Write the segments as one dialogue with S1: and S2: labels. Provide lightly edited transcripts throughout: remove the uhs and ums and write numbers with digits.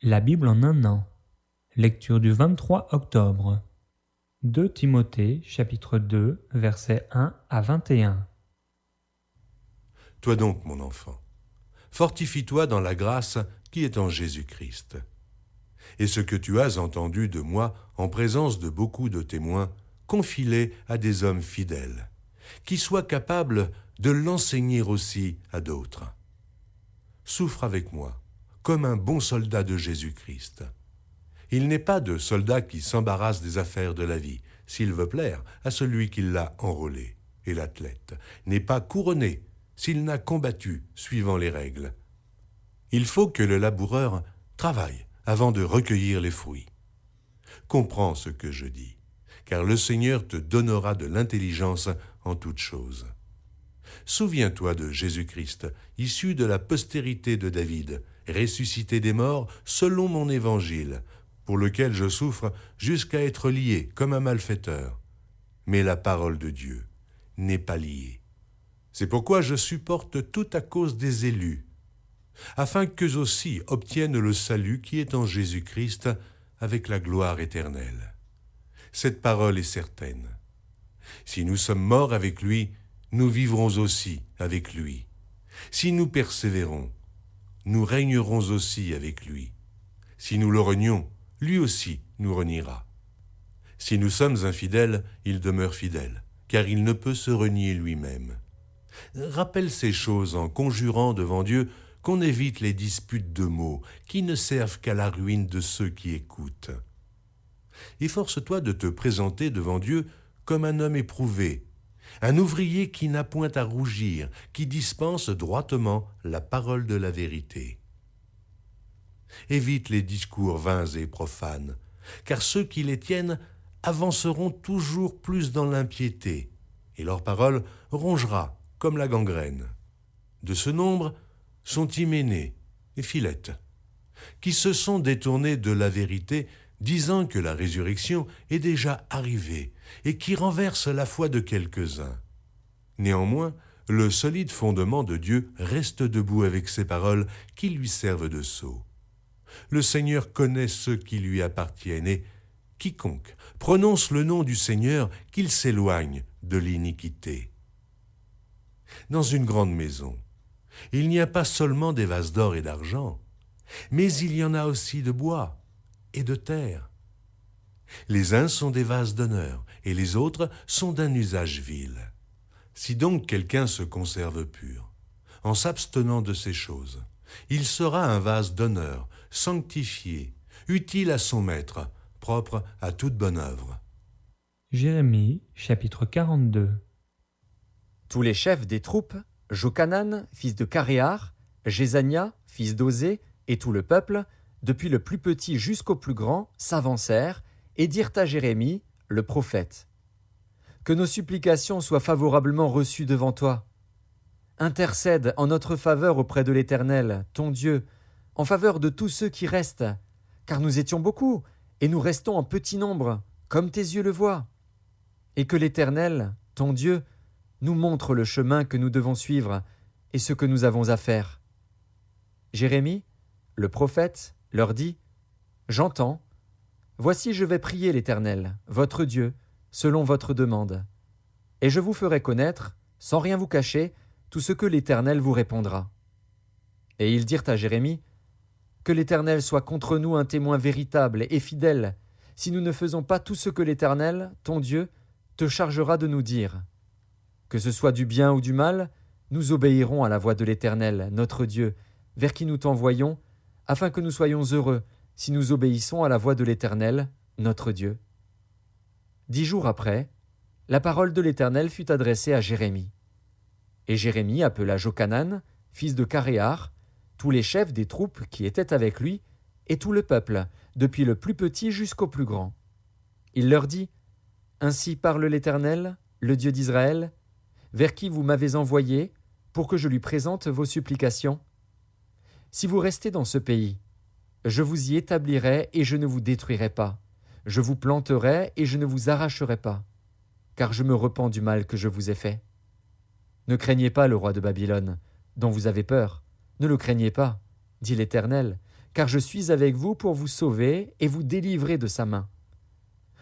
S1: La Bible en un an. Lecture du 23 octobre. 2 Timothée, chapitre 2, versets 1 à 21.
S2: Toi donc, mon enfant, fortifie-toi dans la grâce qui est en Jésus-Christ. Et ce que tu as entendu de moi en présence de beaucoup de témoins, confie-les à des hommes fidèles, qui soient capables de l'enseigner aussi à d'autres. Souffre avec moi, comme un bon soldat de Jésus-Christ. Il n'est pas de soldat qui s'embarrasse des affaires de la vie, s'il veut plaire à celui qui l'a enrôlé. Et l'athlète n'est pas couronné s'il n'a combattu suivant les règles. Il faut que le laboureur travaille avant de recueillir les fruits. Comprends ce que je dis, car le Seigneur te donnera de l'intelligence en toutes choses. Souviens-toi de Jésus-Christ, issu de la postérité de David, ressuscité des morts selon mon évangile, pour lequel je souffre jusqu'à être lié comme un malfaiteur. Mais la parole de Dieu n'est pas liée. C'est pourquoi je supporte tout à cause des élus, afin qu'eux aussi obtiennent le salut qui est en Jésus-Christ avec la gloire éternelle. Cette parole est certaine. Si nous sommes morts avec lui, nous vivrons aussi avec lui. Si nous persévérons, nous régnerons aussi avec lui. Si nous le renions, lui aussi nous reniera. Si nous sommes infidèles, il demeure fidèle, car il ne peut se renier lui-même. Rappelle ces choses en conjurant devant Dieu qu'on évite les disputes de mots qui ne servent qu'à la ruine de ceux qui écoutent. Efforce-toi de te présenter devant Dieu comme un homme éprouvé, un ouvrier qui n'a point à rougir, qui dispense droitement la parole de la vérité. Évite les discours vains et profanes, car ceux qui les tiennent avanceront toujours plus dans l'impiété, et leur parole rongera comme la gangrène. De ce nombre sont Hyménée et Philette, qui se sont détournés de la vérité, disant que la résurrection est déjà arrivée et qui renversent la foi de quelques-uns. Néanmoins, le solide fondement de Dieu reste debout avec ses paroles qui lui servent de sceau. Le Seigneur connaît ceux qui lui appartiennent et quiconque prononce le nom du Seigneur, qu'il s'éloigne de l'iniquité. Dans une grande maison, il n'y a pas seulement des vases d'or et d'argent, mais il y en a aussi de bois et de terre. Les uns sont des vases d'honneur et les autres sont d'un usage vil. Si donc quelqu'un se conserve pur, en s'abstenant de ces choses, il sera un vase d'honneur, sanctifié, utile à son maître, propre à toute bonne œuvre.
S1: Jérémie, chapitre 42.
S3: Tous les chefs des troupes, Jochanan, fils de Caréar, Jézania, fils d'Osée, et tout le peuple, depuis le plus petit jusqu'au plus grand, s'avancèrent et dirent à Jérémie, le prophète, « Que nos supplications soient favorablement reçues devant toi. Intercède en notre faveur auprès de l'Éternel, ton Dieu, en faveur de tous ceux qui restent, car nous étions beaucoup, et nous restons en petit nombre, comme tes yeux le voient. Et que l'Éternel, ton Dieu, nous montre le chemin que nous devons suivre et ce que nous avons à faire. » Jérémie, le prophète, leur dit, « J'entends. Voici, je vais prier l'Éternel, votre Dieu, selon votre demande. Et je vous ferai connaître, sans rien vous cacher, tout ce que l'Éternel vous répondra. » Et ils dirent à Jérémie, « Que l'Éternel soit contre nous un témoin véritable et fidèle, si nous ne faisons pas tout ce que l'Éternel, ton Dieu, te chargera de nous dire. Que ce soit du bien ou du mal, nous obéirons à la voix de l'Éternel, notre Dieu, vers qui nous t'envoyons, afin que nous soyons heureux si nous obéissons à la voix de l'Éternel, notre Dieu. » 10 jours après, la parole de l'Éternel fut adressée à Jérémie. Et Jérémie appela Jochanan, fils de Caréar, tous les chefs des troupes qui étaient avec lui, et tout le peuple, depuis le plus petit jusqu'au plus grand. Il leur dit, « Ainsi parle l'Éternel, le Dieu d'Israël, vers qui vous m'avez envoyé, pour que je lui présente vos supplications. Si vous restez dans ce pays, je vous y établirai et je ne vous détruirai pas. Je vous planterai et je ne vous arracherai pas, car je me repens du mal que je vous ai fait. Ne craignez pas le roi de Babylone, dont vous avez peur. Ne le craignez pas, dit l'Éternel, car je suis avec vous pour vous sauver et vous délivrer de sa main.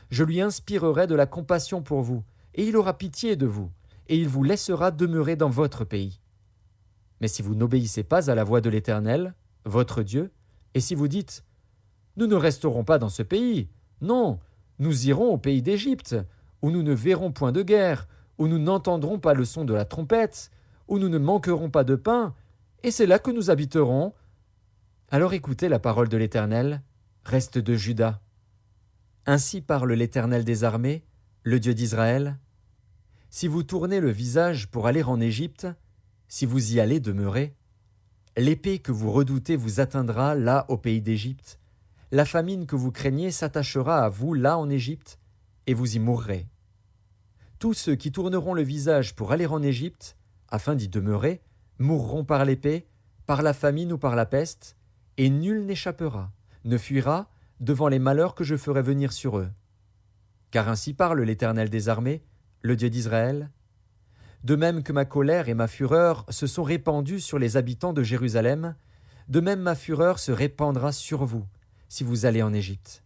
S3: Je lui inspirerai de la compassion pour vous, et il aura pitié de vous, et il vous laissera demeurer dans votre pays. Mais si vous n'obéissez pas à la voix de l'Éternel, votre Dieu, et si vous dites « Nous ne resterons pas dans ce pays, non, nous irons au pays d'Égypte, où nous ne verrons point de guerre, où nous n'entendrons pas le son de la trompette, où nous ne manquerons pas de pain, et c'est là que nous habiterons. » Alors écoutez la parole de l'Éternel, reste de Juda. Ainsi parle l'Éternel des armées, le Dieu d'Israël. Si vous tournez le visage pour aller en Égypte, si vous y allez demeurer, l'épée que vous redoutez vous atteindra là au pays d'Égypte, la famine que vous craignez s'attachera à vous là en Égypte, et vous y mourrez. Tous ceux qui tourneront le visage pour aller en Égypte, afin d'y demeurer, mourront par l'épée, par la famine ou par la peste, et nul n'échappera, ne fuira devant les malheurs que je ferai venir sur eux. Car ainsi parle l'Éternel des armées, le Dieu d'Israël. De même que ma colère et ma fureur se sont répandues sur les habitants de Jérusalem, de même ma fureur se répandra sur vous, si vous allez en Égypte.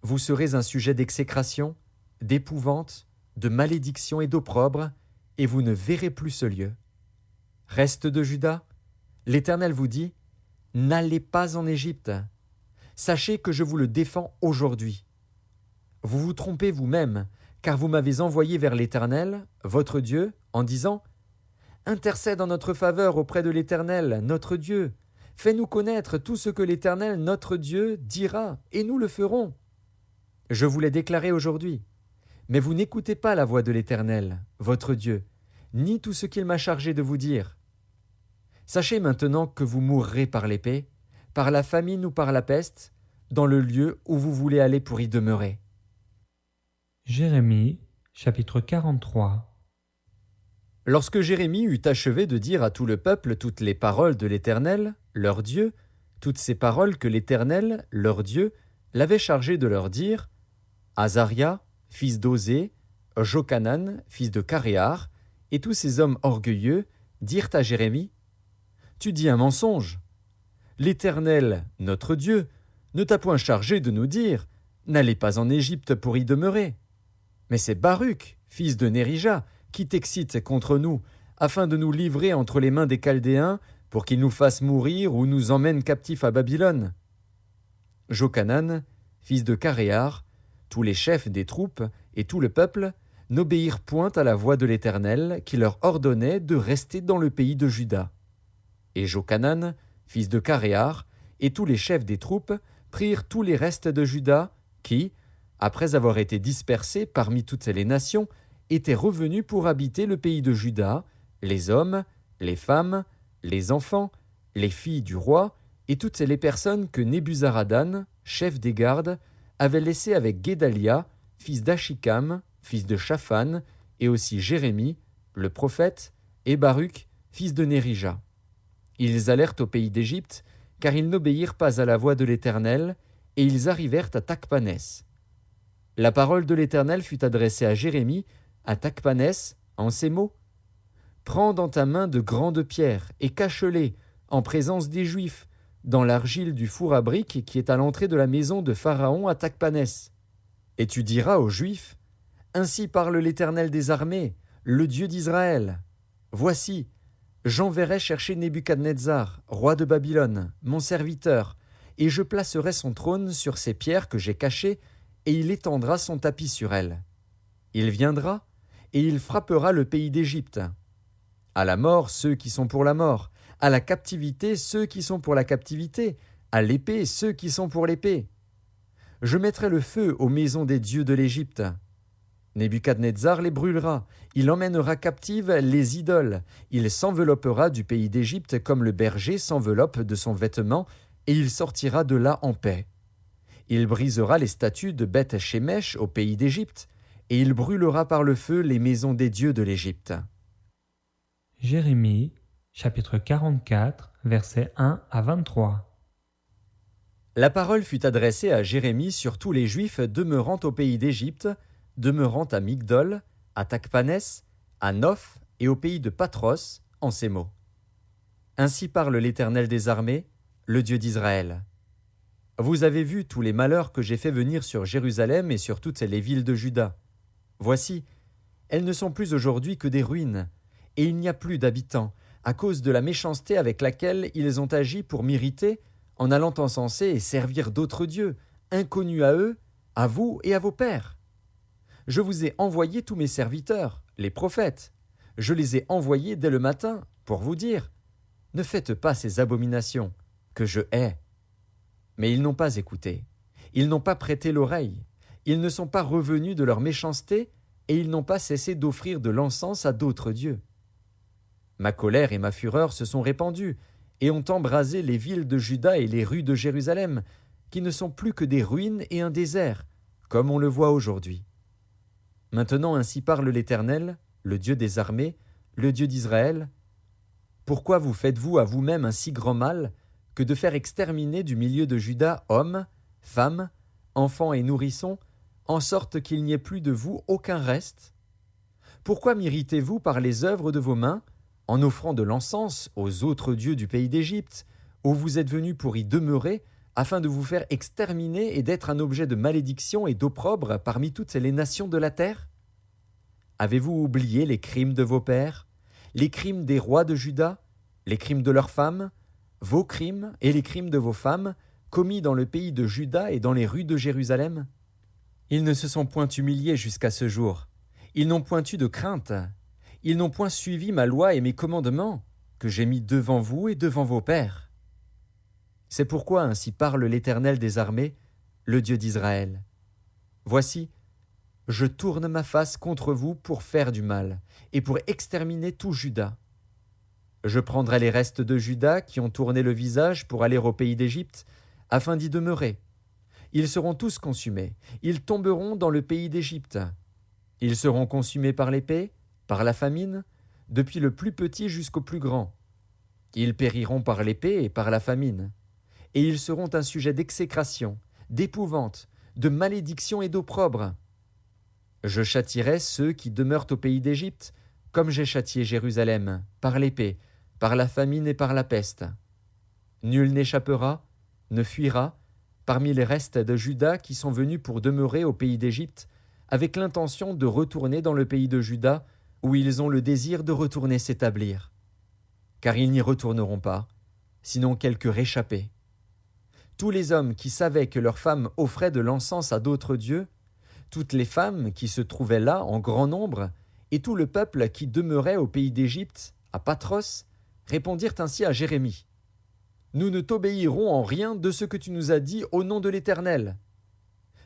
S3: Vous serez un sujet d'exécration, d'épouvante, de malédiction et d'opprobre, et vous ne verrez plus ce lieu. Reste de Juda, l'Éternel vous dit, n'allez pas en Égypte. Sachez que je vous le défends aujourd'hui. Vous vous trompez vous-même, car vous m'avez envoyé vers l'Éternel, votre Dieu, en disant « Intercède en notre faveur auprès de l'Éternel, notre Dieu. Fais-nous connaître tout ce que l'Éternel, notre Dieu, dira, et nous le ferons. » Je vous l'ai déclaré aujourd'hui. Mais vous n'écoutez pas la voix de l'Éternel, votre Dieu, ni tout ce qu'il m'a chargé de vous dire. Sachez maintenant que vous mourrez par l'épée, par la famine ou par la peste, dans le lieu où vous voulez aller pour y demeurer.
S1: Jérémie, chapitre 43.
S3: Lorsque Jérémie eut achevé de dire à tout le peuple toutes les paroles de l'Éternel, leur Dieu, toutes ces paroles que l'Éternel, leur Dieu, l'avait chargé de leur dire, Azaria, fils d'Osée, Jochanan, fils de Caréar, et tous ces hommes orgueilleux dirent à Jérémie, « Tu dis un mensonge. L'Éternel, notre Dieu, ne t'a point chargé de nous dire, n'allez pas en Égypte pour y demeurer. Mais c'est Baruch, fils de Nérija, qui t'excite contre nous, afin de nous livrer entre les mains des Chaldéens, pour qu'ils nous fassent mourir ou nous emmènent captifs à Babylone. » Jochanan, fils de Caréar, tous les chefs des troupes et tout le peuple n'obéirent point à la voix de l'Éternel qui leur ordonnait de rester dans le pays de Juda. Et Jochanan, fils de Caréar, et tous les chefs des troupes prirent tous les restes de Juda qui, après avoir été dispersés parmi toutes les nations, étaient revenus pour habiter le pays de Juda, les hommes, les femmes, les enfants, les filles du roi, et toutes les personnes que Nebuzaradan, chef des gardes, avait laissées avec Guédalia, fils d'Achikam, fils de Shaphan, et aussi Jérémie, le prophète, et Baruch, fils de Nérija. Ils allèrent au pays d'Égypte, car ils n'obéirent pas à la voix de l'Éternel, et ils arrivèrent à Tachpanès. La parole de l'Éternel fut adressée à Jérémie, à Tachpanès, en ces mots. « Prends dans ta main de grandes pierres, et cache-les, en présence des Juifs, dans l'argile du four à briques qui est à l'entrée de la maison de Pharaon à Tachpanès. Et tu diras aux Juifs, « Ainsi parle l'Éternel des armées, le Dieu d'Israël. Voici, j'enverrai chercher Nebuchadnezzar, roi de Babylone, mon serviteur, et je placerai son trône sur ces pierres que j'ai cachées, et il étendra son tapis sur elles. Il viendra, et il frappera le pays d'Égypte. À la mort, ceux qui sont pour la mort, à la captivité, ceux qui sont pour la captivité, à l'épée, ceux qui sont pour l'épée. Je mettrai le feu aux maisons des dieux de l'Égypte. Nebuchadnezzar les brûlera, il emmènera captives les idoles, il s'enveloppera du pays d'Égypte comme le berger s'enveloppe de son vêtement, et il sortira de là en paix. Il brisera les statues de Beth-Shemesh au pays d'Égypte, et il brûlera par le feu les maisons des dieux de l'Égypte.
S1: Jérémie, chapitre 44, versets 1 à 23.
S3: La parole fut adressée à Jérémie sur tous les Juifs demeurant au pays d'Égypte, demeurant à Migdol, à Tachpanès, à Noph et au pays de Patros, en ces mots. Ainsi parle l'Éternel des armées, le Dieu d'Israël. Vous avez vu tous les malheurs que j'ai fait venir sur Jérusalem et sur toutes les villes de Juda. Voici, elles ne sont plus aujourd'hui que des ruines, et il n'y a plus d'habitants, à cause de la méchanceté avec laquelle ils ont agi pour m'irriter, en allant encenser et servir d'autres dieux, inconnus à eux, à vous et à vos pères. Je vous ai envoyé tous mes serviteurs, les prophètes. Je les ai envoyés dès le matin, pour vous dire, ne faites pas ces abominations, que je hais. Mais ils n'ont pas écouté, ils n'ont pas prêté l'oreille, ils ne sont pas revenus de leur méchanceté, et ils n'ont pas cessé d'offrir de l'encens à d'autres dieux. Ma colère et ma fureur se sont répandues, et ont embrasé les villes de Juda et les rues de Jérusalem, qui ne sont plus que des ruines et un désert, comme on le voit aujourd'hui. Maintenant ainsi parle l'Éternel, le Dieu des armées, le Dieu d'Israël. Pourquoi vous faites-vous à vous-même un si grand mal que de faire exterminer du milieu de Juda hommes, femmes, enfants et nourrissons, en sorte qu'il n'y ait plus de vous aucun reste? Pourquoi m'irritez-vous par les œuvres de vos mains, en offrant de l'encens aux autres dieux du pays d'Égypte, où vous êtes venus pour y demeurer, afin de vous faire exterminer et d'être un objet de malédiction et d'opprobre parmi toutes les nations de la terre? Avez-vous oublié les crimes de vos pères, les crimes des rois de Juda, les crimes de leurs femmes, vos crimes et les crimes de vos femmes, commis dans le pays de Juda et dans les rues de Jérusalem? Ils ne se sont point humiliés jusqu'à ce jour, ils n'ont point eu de crainte, ils n'ont point suivi ma loi et mes commandements, que j'ai mis devant vous et devant vos pères. C'est pourquoi ainsi parle l'Éternel des armées, le Dieu d'Israël. Voici, je tourne ma face contre vous pour faire du mal, et pour exterminer tout Juda. Je prendrai les restes de Juda qui ont tourné le visage pour aller au pays d'Égypte, afin d'y demeurer. Ils seront tous consumés, ils tomberont dans le pays d'Égypte. Ils seront consumés par l'épée, par la famine, depuis le plus petit jusqu'au plus grand. Ils périront par l'épée et par la famine. Et ils seront un sujet d'exécration, d'épouvante, de malédiction et d'opprobre. Je châtierai ceux qui demeurent au pays d'Égypte, comme j'ai châtié Jérusalem, par l'épée, par la famine et par la peste. Nul n'échappera, ne fuira, parmi les restes de Juda qui sont venus pour demeurer au pays d'Égypte, avec l'intention de retourner dans le pays de Juda, où ils ont le désir de retourner s'établir. Car ils n'y retourneront pas, sinon quelques réchappés. Tous les hommes qui savaient que leurs femmes offraient de l'encens à d'autres dieux, toutes les femmes qui se trouvaient là en grand nombre, et tout le peuple qui demeurait au pays d'Égypte, à Patros, répondirent ainsi à Jérémie. « Nous ne t'obéirons en rien de ce que tu nous as dit au nom de l'Éternel.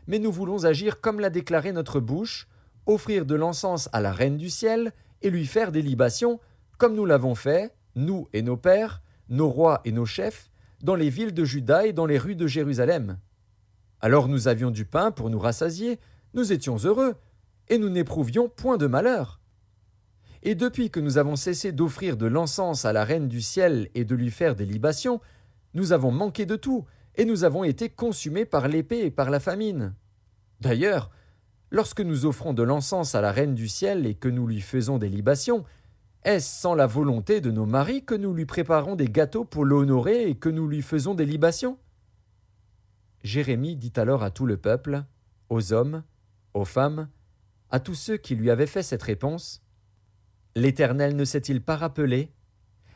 S3: Mais nous voulons agir comme l'a déclaré notre bouche, offrir de l'encens à la reine du ciel et lui faire des libations, comme nous l'avons fait, nous et nos pères, nos rois et nos chefs, dans les villes de Juda et dans les rues de Jérusalem. Alors nous avions du pain pour nous rassasier, nous étions heureux, et nous n'éprouvions point de malheur. Et depuis que nous avons cessé d'offrir de l'encens à la reine du ciel et de lui faire des libations, nous avons manqué de tout, et nous avons été consumés par l'épée et par la famine. D'ailleurs, lorsque nous offrons de l'encens à la reine du ciel et que nous lui faisons des libations, est-ce sans la volonté de nos maris que nous lui préparons des gâteaux pour l'honorer et que nous lui faisons des libations? Jérémie dit alors à tout le peuple, aux hommes, aux femmes, à tous ceux qui lui avaient fait cette réponse, « L'Éternel ne s'est-il pas rappelé?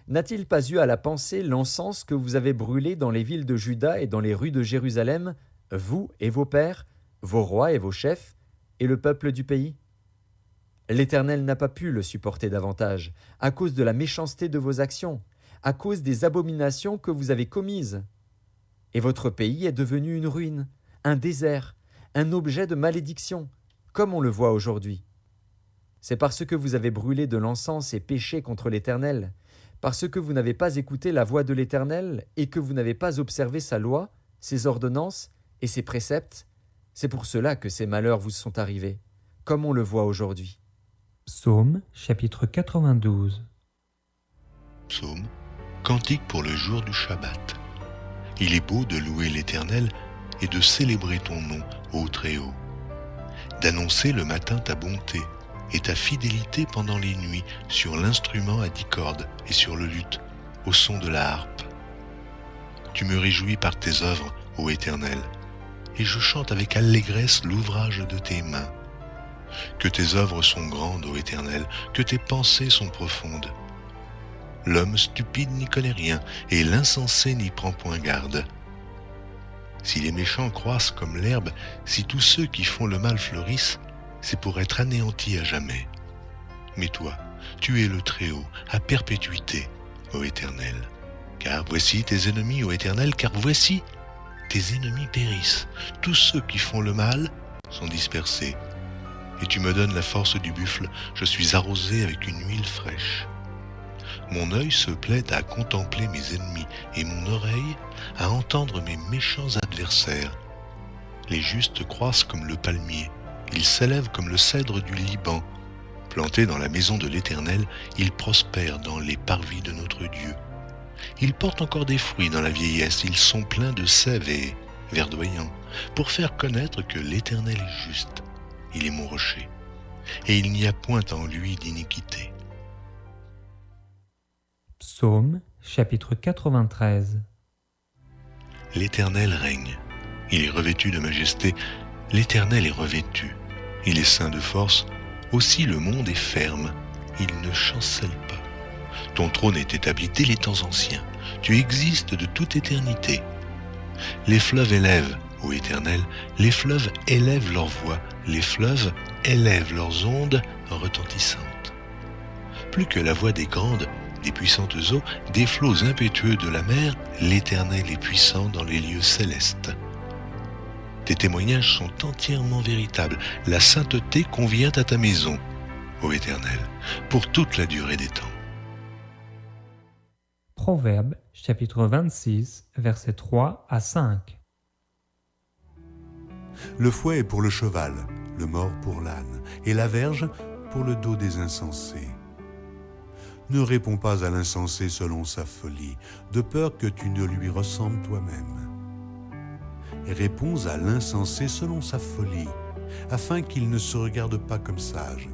S3: N'a-t-il pas eu à la pensée l'encens que vous avez brûlé dans les villes de Juda et dans les rues de Jérusalem, vous et vos pères, vos rois et vos chefs, et le peuple du pays? L'Éternel n'a pas pu le supporter davantage, à cause de la méchanceté de vos actions, à cause des abominations que vous avez commises. Et votre pays est devenu une ruine, un désert, un objet de malédiction, comme on le voit aujourd'hui. C'est parce que vous avez brûlé de l'encens et péché contre l'Éternel, parce que vous n'avez pas écouté la voix de l'Éternel et que vous n'avez pas observé sa loi, ses ordonnances et ses préceptes, c'est pour cela que ces malheurs vous sont arrivés, comme on le voit aujourd'hui.
S1: Psaume chapitre 92.
S4: Psaume, cantique pour le jour du Shabbat. Il est beau de louer l'Éternel et de célébrer ton nom, ô Très-Haut, d'annoncer le matin ta bonté et ta fidélité pendant les nuits sur l'instrument à 10 cordes et sur le luth, au son de la harpe. Tu me réjouis par tes œuvres ô Éternel, et je chante avec allégresse l'ouvrage de tes mains. Que tes œuvres sont grandes, ô Éternel, que tes pensées sont profondes. L'homme stupide n'y connaît rien, et l'insensé n'y prend point garde. Si les méchants croissent comme l'herbe, si tous ceux qui font le mal fleurissent, c'est pour être anéantis à jamais. Mais toi, tu es le Très-Haut, à perpétuité, ô Éternel. Car voici tes ennemis, ô Éternel, car voici tes ennemis périssent. Tous ceux qui font le mal sont dispersés. Et tu me donnes la force du buffle, je suis arrosé avec une huile fraîche. Mon œil se plaît à contempler mes ennemis, et mon oreille à entendre mes méchants adversaires. Les justes croissent comme le palmier, ils s'élèvent comme le cèdre du Liban. Plantés dans la maison de l'Éternel, ils prospèrent dans les parvis de notre Dieu. Ils portent encore des fruits dans la vieillesse, ils sont pleins de sève et verdoyants, pour faire connaître que l'Éternel est juste. Il est mon rocher, et il n'y a point en lui d'iniquité.
S1: Psaume, chapitre 93.
S4: L'Éternel règne, il est revêtu de majesté, l'Éternel est revêtu, il est ceint de force, aussi le monde est ferme, il ne chancelle pas. Ton trône est établi dès les temps anciens, tu existes de toute éternité. Les fleuves élèvent, ô Éternel, les fleuves élèvent leur voix, les fleuves élèvent leurs ondes retentissantes. Plus que la voix des grandes, des puissantes eaux, des flots impétueux de la mer, l'Éternel est puissant dans les lieux célestes. Tes témoignages sont entièrement véritables, la sainteté convient à ta maison, ô Éternel, pour toute la durée des temps.
S1: Proverbe, chapitre 26, versets 3 à 5.
S2: Le fouet est pour le cheval, le mors pour l'âne, et la verge pour le dos des insensés. Ne réponds pas à l'insensé selon sa folie, de peur que tu ne lui ressembles toi-même. Réponds à l'insensé selon sa folie, afin qu'il ne se regarde pas comme sage.